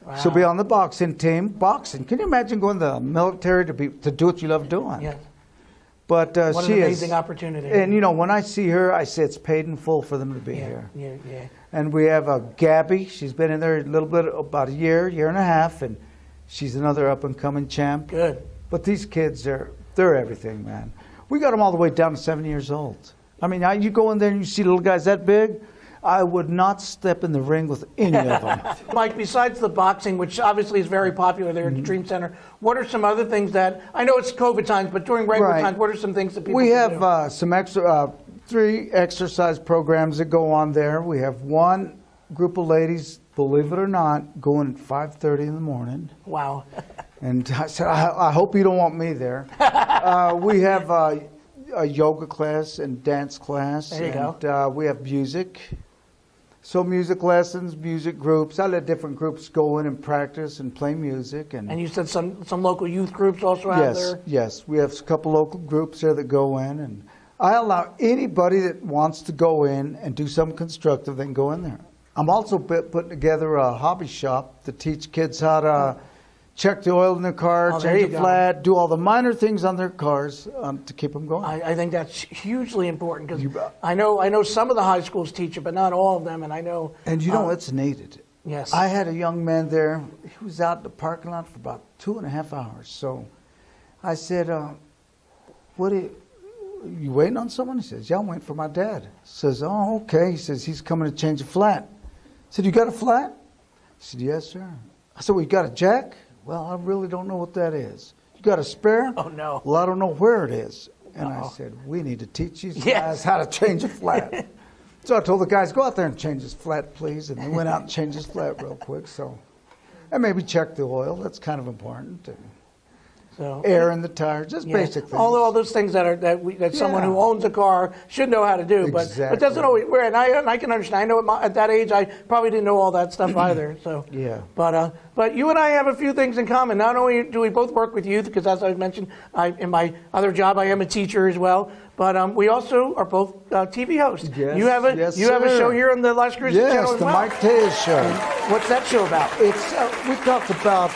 Wow. She'll be on the boxing team. Boxing. Can you imagine going to the military to do what you love doing? Yes. But what an amazing opportunity. And when I see her, I say it's paid in full for them to be here. Yeah. And we have Gabby. She's been in there a little bit, about a year and a half, and she's another up-and-coming champ. Good. But these kids, they're everything, man. We got them all the way down to 7 years old. I mean, you go in there and you see little guys that big, I would not step in the ring with any of them. Mike, besides the boxing, which obviously is very popular there at the Dream Center, what are some other things that, I know it's COVID times, but during regular times, what are some things that people We can do? have some extra, 3 exercise programs that go on there. We have one group of ladies, believe it or not, going at 5:30 in the morning. Wow. And I said, I hope you don't want me there. We have a yoga class and dance class. There you go. We have music. So music lessons, music groups. I let different groups go in and practice and play music. And you said some local youth groups also out there? Yes. We have a couple local groups there that go in. And I allow anybody that wants to go in and do something constructive, they can go in there. I'm also putting together a hobby shop to teach kids how to check the oil in their car, change the flat, do all the minor things on their cars to keep them going. I think that's hugely important because I know some of the high schools teach it, but not all of them, and I know... And you know, it's needed. Yes. I had a young man there. He was out in the parking lot for about 2.5 hours. So I said, what are you waiting on someone? He says, yeah, I'm waiting for my dad. I says, oh, okay. He says, he's coming to change a flat. I said, you got a flat? I said, yes, sir. I said, well, you got a jack? Well, I really don't know what that is. You got a spare? Oh, no. Well, I don't know where it is. And I said, we need to teach these guys how to change a flat. So I told the guys, go out there and change his flat, please. And they went out and changed his flat real quick. So, and maybe check the oil. That's kind of important. So, air in the tire, just basic things. All those things that someone who owns a car should know how to do, but doesn't always. And I can understand. I know at that age, I probably didn't know all that stuff either. So yeah. But you and I have a few things in common. Not only do we both work with youth, because as I mentioned, in my other job, I am a teacher as well. But we also are both TV hosts. Yes, you have a show here on the Las Cruces channel as well. Yes, the Mike Tejas Show. And what's that show about? It's we talk about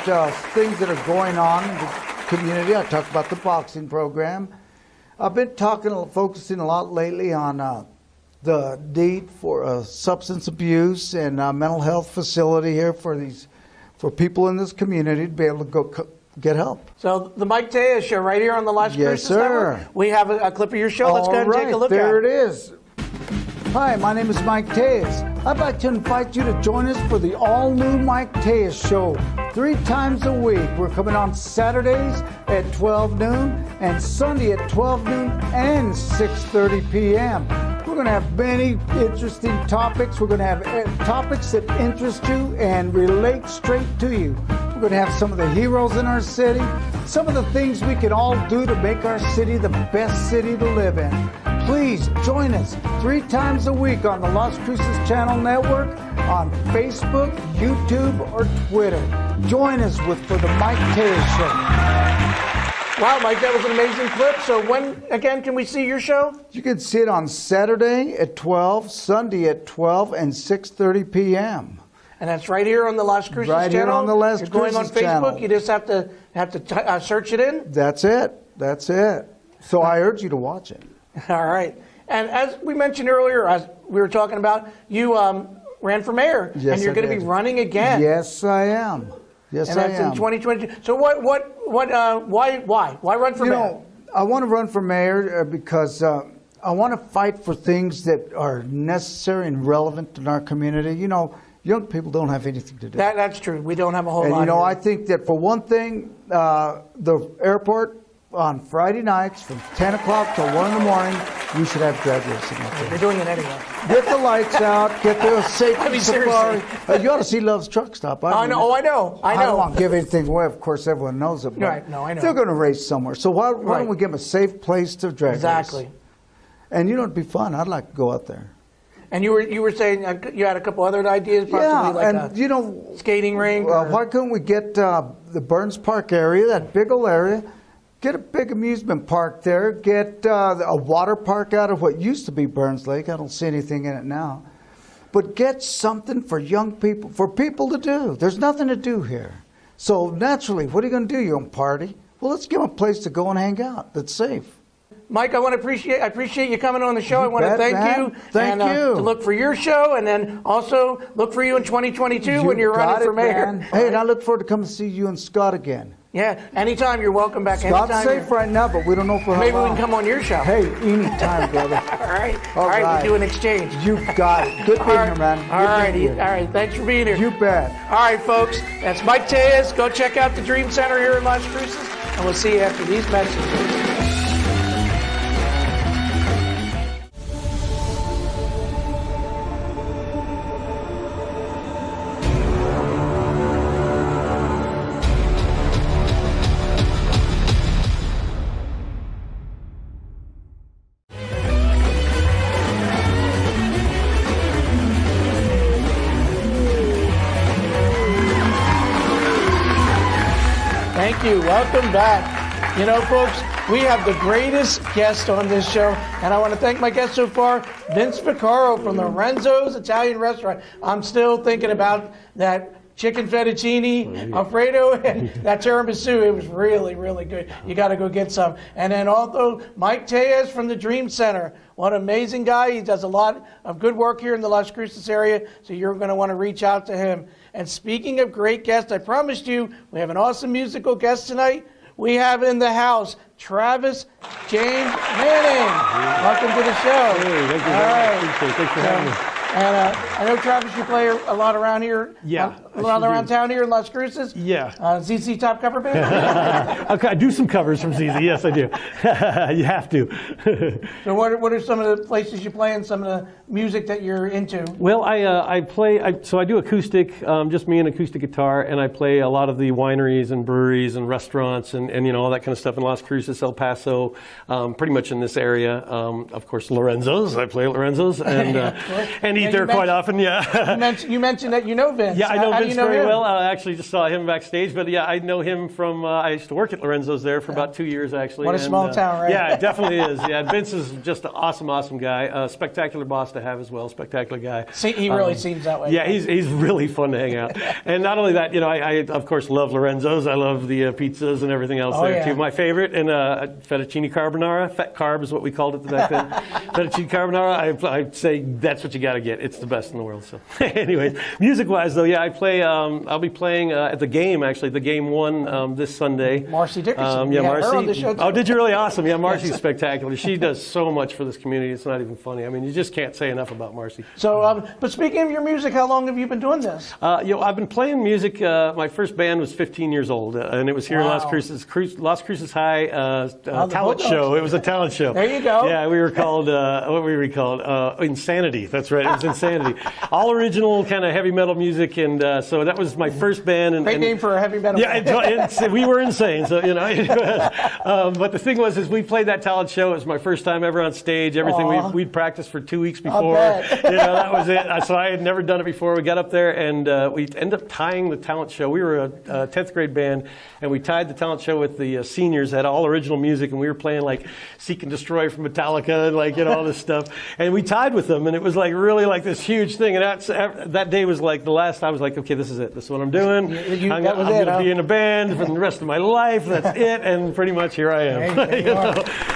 things that are going on in the community. I talk about the boxing program. I've been focusing a lot lately on the need for substance abuse and mental health facility here for people in this community to be able to go get help. So the Mike Tejas Show right here on the Las Cruces Network. We have a clip of your show. Let's go ahead and take a look at it. There it is. Hi, my name is Mike Tejas. I'd like to invite you to join us for the all-new Mike Tejas Show. 3 times a week. We're coming on Saturdays at 12 noon and Sunday at 12 noon and 6:30 p.m. We're going to have many interesting topics. We're going to have topics that interest you and relate straight to you. We're going to have some of the heroes in our city, some of the things we can all do to make our city the best city to live in. Please join us 3 times a week on the Las Cruces Channel Network, on Facebook, YouTube, or Twitter. Join us for the Mike Tejas Show. Wow, Mike, that was an amazing clip. So when, again, can we see your show? You can see it on Saturday at 12, Sunday at 12, and 6:30 p.m. And that's right here on the Las Cruces channel. Right here on the Las Cruces channel. You're going on Facebook. Channel. You just have to search it in. That's it. So I urge you to watch it. All right. And as we mentioned earlier, as we were talking about, you ran for mayor, and you're going to be running again. Yes, I am. Yes, and that's in 2022. So why run for mayor? I want to run for mayor because I want to fight for things that are necessary and relevant in our community. You know, young people don't have anything to do. That's true. We don't have a whole lot. And you know, here. I think that for one thing, the airport on Friday nights from 10 o'clock till 1 in the morning, we should have drag racing out there. They're doing it anyway. Get the lights out, get the safety safari. You ought to see Love's Truck Stop. I know. I don't want to give anything away. Of course, everyone knows it. But right. No, I know. They're going to race somewhere. So why don't we give them a safe place to drag race? Exactly. And you know, it'd be fun. I'd like to go out there. And you were saying you had a couple other ideas, possibly a skating rink. Why couldn't we get the Burns Park area, that big old area? Get a big amusement park there. Get a water park out of what used to be Burns Lake. I don't see anything in it now. But get something for young people, for people to do. There's nothing to do here. So naturally, what are you going to do? You're going to party? Well, let's give them a place to go and hang out that's safe. Mike, I appreciate you coming on the show. I want to thank you. Thank you. To look for your show, and then also look for you in 2022 when you're running for mayor. Man. Hey, and I look forward to coming to see you and Scott again. Yeah, anytime. You're welcome back. Scott's anytime. safe right now, but we don't know for how Maybe long. we can come on your show. Hey, anytime, brother. All right. We do an exchange. You got it. Good being here, man. All right. Thanks for being here. You bet. All right, folks. That's Mike Tejas. Go check out the Dream Center here in Las Cruces, and we'll see you after these messages. Thank you. Welcome back. You know, folks, we have the greatest guest on this show, and I want to thank my guest so far, Vince Piccaro from Lorenzo's Italian Restaurant. I'm still thinking about that chicken fettuccine, Alfredo, and that tiramisu. It was really, really good. You got to go get some. And then also Mike Tejas from the Dream Center. What an amazing guy. He does a lot of good work here in the Las Cruces area, so you're going to want to reach out to him. And speaking of great guests, I promised you we have an awesome musical guest tonight. We have in the house Travis James Manning. Welcome to the show. Hey, thank you. All right. Appreciate it. Thanks for having me. And I know, Travis, you play a lot around here. Yeah, A lot around town here in Las Cruces. Yeah. ZZ Top cover band? Okay, I do some covers from ZZ. Yes, I do. You have to. So what are some of the places you play and some of the music that you're into? Well, I do acoustic, just me and acoustic guitar, and I play a lot of the wineries and breweries and restaurants and you know, all that kind of stuff in Las Cruces, El Paso, pretty much in this area. Of course, Lorenzo's. I play at Lorenzo's and eat there quite often. Yeah. You mentioned that you know Vince. Yeah, I know Vince very him? well. I actually just saw him backstage, but yeah, I know him from. I used to work at Lorenzo's there for about 2 years, actually. What a small town, right? Yeah, it definitely is. Yeah, Vince is just an awesome guy. Spectacular boss to have as well. Spectacular guy. He really seems that way. Yeah, he's really fun to hang out. And not only that, you know, I of course love Lorenzo's. I love the pizzas and everything else there too. My favorite, and fettuccine carbonara. Fett carb is what we called it back then. Fettuccine carbonara. I'd say that's what you got to get. It's the best in the world. So, anyways, music-wise though, yeah, I play. I'll be playing at the game actually. The game 1 this Sunday. Marcy Dickerson. Yeah, Marcy. Her on the show too. Oh, did you really? Awesome. Yeah, Marcy's spectacular. She does so much for this community. It's not even funny. I mean, you just can't say enough about Marcy. So, but speaking of your music, how long have you been doing this? You know, I've been playing music. My first band was 15 years old, and it was here in Las Cruces High talent show. It was a talent show. There you go. Yeah, we were called what were we called? Insanity. That's right. It was Insanity. All original kind of heavy metal music, and so that was my first band. Great name for a heavy metal. Yeah, we were insane. So you know, but the thing was, is we played that talent show. It was my first time ever on stage. Everything we'd practiced for 2 weeks before. You know, that was it. So I had never done it before. We got up there and we ended up tying the talent show. We were a 10th grade band, and we tied the talent show with the seniors. Had all original music, and we were playing like "Seek and Destroy" from Metallica and like all this stuff. And we tied with them, and it was like really like this huge thing. And that day was like the last. I was like, okay, this is it. This is what I'm doing. I'm going to be in a band for the rest of my life. That's it. And pretty much here I am.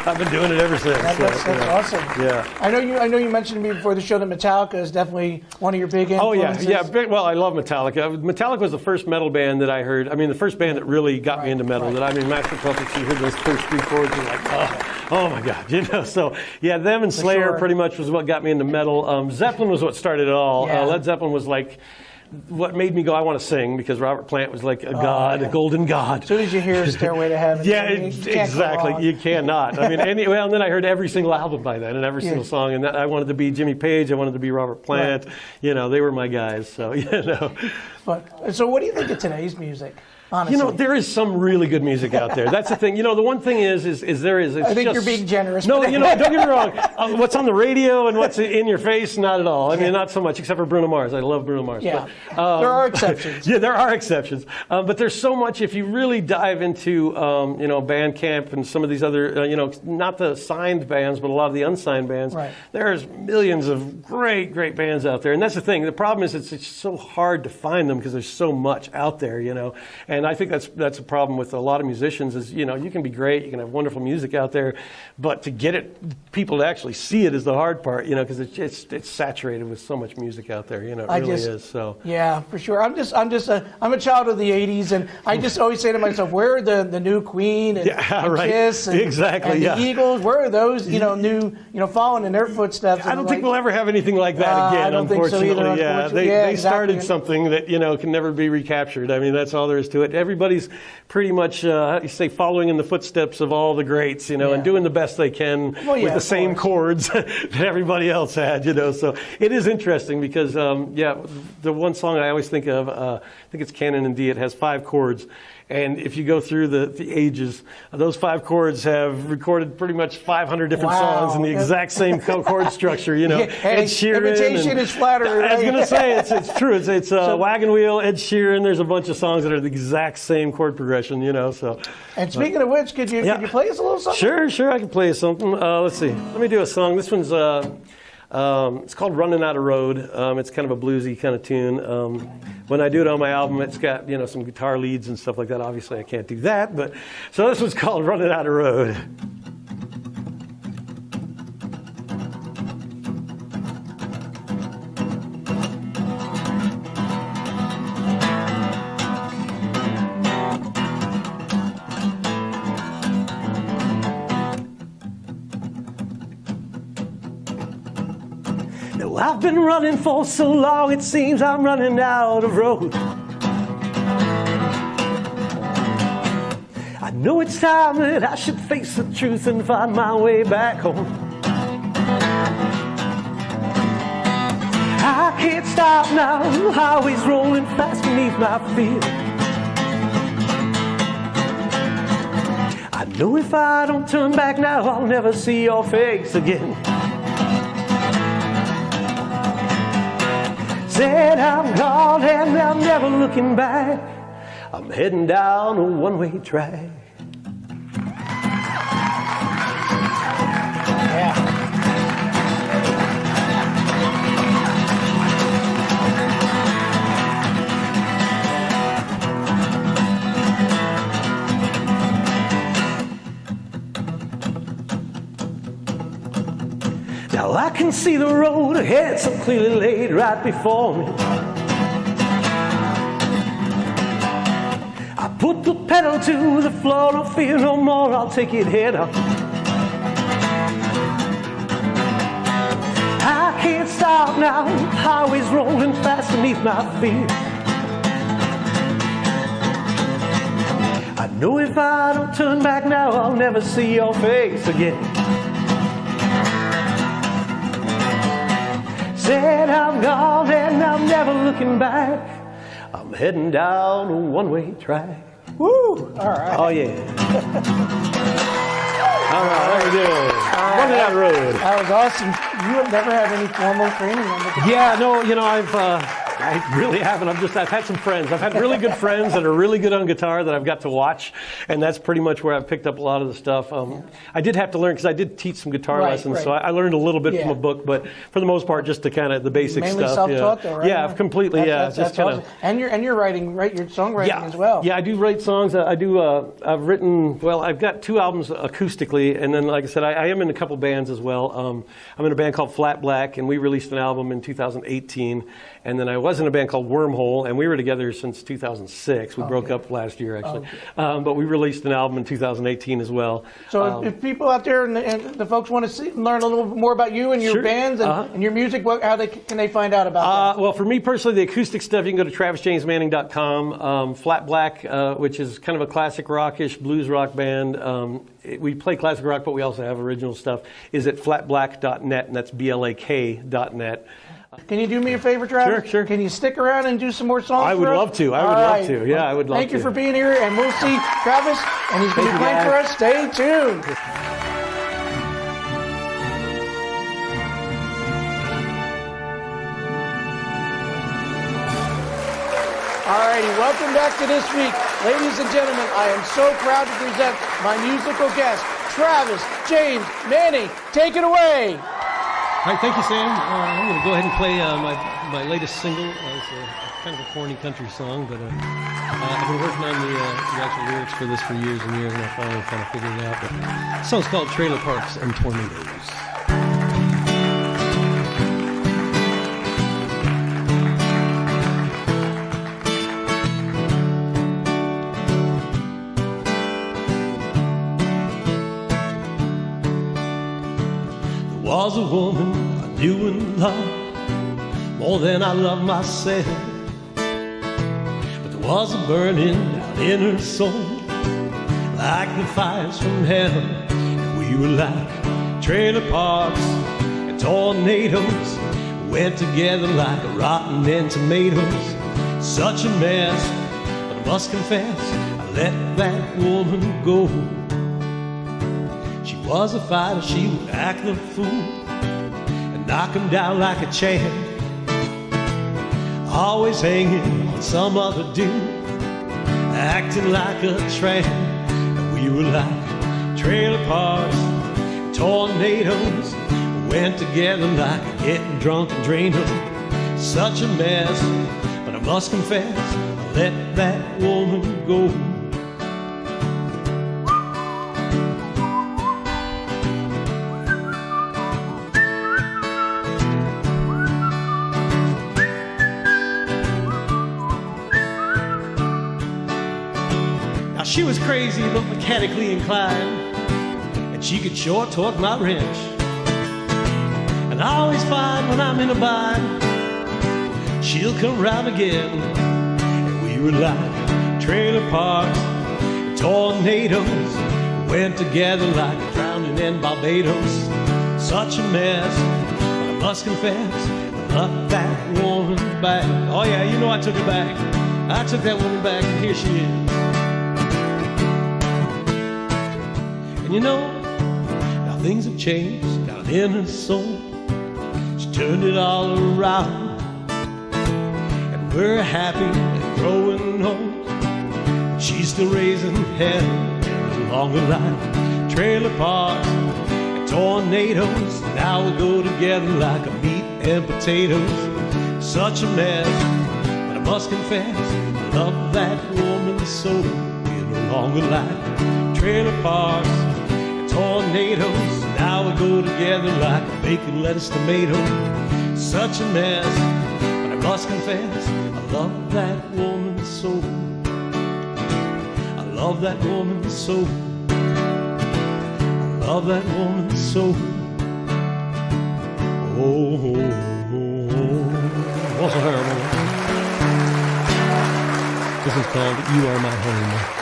I've been doing it ever since. That's awesome. Yeah. I know you mentioned to me before the show that Metallica is definitely one of your big influences. Oh yeah. Well, I love Metallica. Metallica was the first metal band that I heard. I mean, the first band that really got me into metal. That I mean, Master Puppets. You heard those first 3 chords, you're like, oh my God, you know. So yeah, them and Slayer pretty much was what got me into metal. Zeppelin was what started it all. Yeah. Led Zeppelin was like what made me go, I want to sing, because Robert Plant was like a god, a golden god. As soon as you hear Stairway to Heaven. Yeah, exactly. You cannot. I mean, and then I heard every single album by then and every single song. And I wanted to be Jimmy Page. I wanted to be Robert Plant. Right. You know, they were my guys. So, you know. So what do you think of today's music? Honestly. You know, there is some really good music out there. That's the thing. You know, the one thing is there is. I think you're being generous. No, you know, don't get me wrong. What's on the radio and what's in your face, not at all. I mean, not so much, except for Bruno Mars. I love Bruno Mars. Yeah, but, there are exceptions. Yeah, there are exceptions. But there's so much, if you really dive into, you know, Bandcamp and some of these other, you know, not the signed bands, but a lot of the unsigned bands. Right. There's millions of great bands out there. And that's the thing. The problem is it's so hard to find them because there's so much out there, you know. And And I think that's a problem with a lot of musicians is, you know, you can be great, you can have wonderful music out there, but to get people to actually see it is the hard part, you know, because it's saturated with so much music out there, you know, it really is. So yeah, for sure. I'm a child of the '80s, and I just always say to myself, where are the new Queen and, and Kiss and, exactly, and the Eagles? Where are those, you know, new, you know, following in their footsteps? I don't think we'll ever have anything like that again. I don't think so either, yeah, they started something that, you know, can never be recaptured. I mean, that's all there is to it. Everybody's pretty much, how do you say, following in the footsteps of all the greats, you know, and doing the best they can with the same chords that everybody else had, you know. So it is interesting because, the one song I always think of, I think it's Canon in D. It has 5 chords. And if you go through the ages, those 5 chords have recorded pretty much 500 different songs in the exact same chord structure, you know. Ed Sheeran. Imitation is flattery. Right? I was going to say, it's true. It's Wagon Wheel, Ed Sheeran. There's a bunch of songs that are the exact same chord progression, you know. So. And speaking of which, could you play us a little something? Sure, I can play us something. Let's see. Let me do a song. This one's... it's called Running Out of Road. It's kind of a bluesy kind of tune. When I do it on my album, it's got, you know, some guitar leads and stuff like that. Obviously, I can't do that, but so this one's called Running Out of Road. I've been running for so long, it seems I'm running out of road. I know it's time that I should face the truth and find my way back home. I can't stop now, the highway's rolling fast beneath my feet. I know if I don't turn back now, I'll never see your face again. Said I'm gone and I'm never looking back. I'm heading down a one-way track. Now I can see the road ahead so clearly laid right before me. I put the pedal to the floor, no fear no more, I'll take it head on. I can't stop now, the highway's rolling fast beneath my feet. I know if I don't turn back now, I'll never see your face again. Said I'm gone and I'm never looking back. I'm heading down a one-way track. Woo! All right. Oh, yeah. All right, there we go. Running Out Road. That was awesome. You have never had any formal training on the guitar? Yeah, no, you know, I really haven't. I've had some friends. I've had really good friends that are really good on guitar that I've got to watch, and that's pretty much where I've picked up a lot of the stuff. I did have to learn because I did teach some guitar lessons, so I learned a little bit from a book, but for the most part, just the kind of the basic mainly stuff. Mainly self-taught, though, right? Yeah, completely. That's just kind awesome. And you're writing, right? You're songwriting as well. Yeah, I do write songs. I've written. Well, I've got 2 albums acoustically, and then, like I said, I am in a couple bands as well. I'm in a band called Flat Black, and we released an album in 2018. And then I was in a band called Wormhole, and we were together since 2006. We broke up last year, actually. But we released an album in 2018 as well. So if people out there and the folks want to learn a little bit more about you and your bands and your music, can they find out about that? Well, for me personally, the acoustic stuff, you can go to travisjamesmanning.com. Flat Black, which is kind of a classic rockish blues rock band. We play classic rock, but we also have original stuff, is at flatblack.net, and that's BLAK.net. Can you do me a favor, Travis? Sure. Can you stick around and do some more songs I would for us? love to. I would love to. Yeah, I would love to. Thank you for being here, and we'll see Travis, and he's going to be playing for us. Stay tuned. Alrighty, welcome back to This Week. Ladies and gentlemen, I am so proud to present my musical guest, Travis James Manning. Take it away. All right, thank you, Sam. I'm going to go ahead and play my latest single. It's kind of a corny country song, but I've been working on the actual lyrics for this for years and years, and I finally kind of figured it out. But the song's called Trailer Parks and Tornadoes. There was a woman I knew and loved more than I love myself, but there was a burning down in her soul like the fires from hell, and we were like trailer parks and tornadoes, went together like rotten end tomatoes. Such a mess, but I must confess I let that woman go. She was a fighter, she would act the fool and knock him down like a champ, always hanging on some other dude, acting like a tramp. And we were like trailer parks, tornadoes, went together like getting drunk and drained them. Such a mess, but I must confess I let that woman go. She was crazy but mechanically inclined, and she could sure torque my wrench. And I always find when I'm in a bind, she'll come round again. And we were like trailer parks and tornadoes, went together like drowning in Barbados. Such a mess, but I must confess I love that woman back. Oh yeah, you know I took her back. I took that woman back, and here she is. You know, now things have changed down in her soul. She turned it all around, and we're happy and growing old. She's still raising hell in the longer life. Trailer parks and tornadoes now we go together like a meat and potatoes. Such a mess, but I must confess I love that woman so in a longer life. Trailer parks, tornadoes, now we go together like a bacon, lettuce, tomato. Such a mess, but I must confess I love that woman so. I love that woman so. I love that woman so. Oh, oh, oh. What's her name? This is called You Are My Home.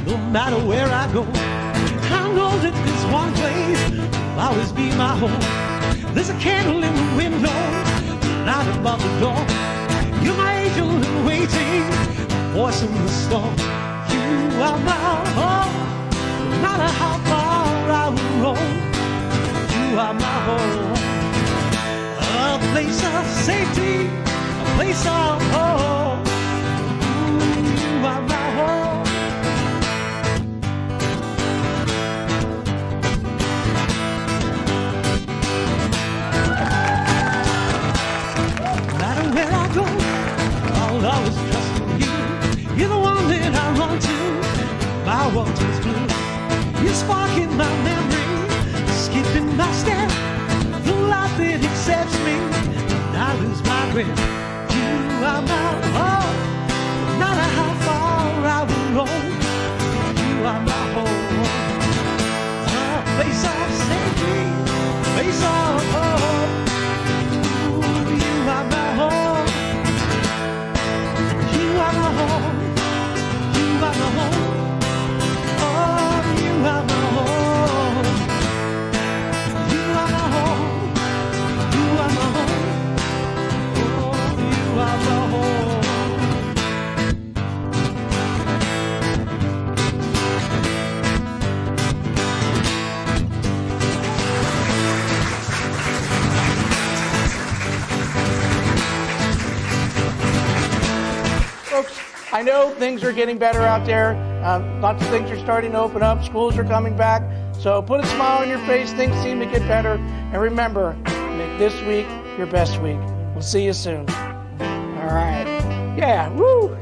No matter where I go, I know that this one place will always be my home. There's a candle in the window, light above the door. You're my angel in waiting, voice in the storm. You are my home, no matter how far I will roam. You are my home, a place of safety, a place of home. You are my home. I'll always trust in you. You're the one that I run to. My world turns blue. You're sparking my memory, skipping my step. The life that accepts me, and I lose my grip. You are my home, no matter how far I will roam. You are my home, a place of safety, a place of hope. Ooh, you are my home. You are my home, you are my home, oh, you are my home, you are my home, you are my home, oh, you are my home. Folks, I know things are getting better out there. Lots of things are starting to open up. Schools are coming back. So put a smile on your face. Things seem to get better. And remember, make this week your best week. We'll see you soon. All right. Yeah. Woo.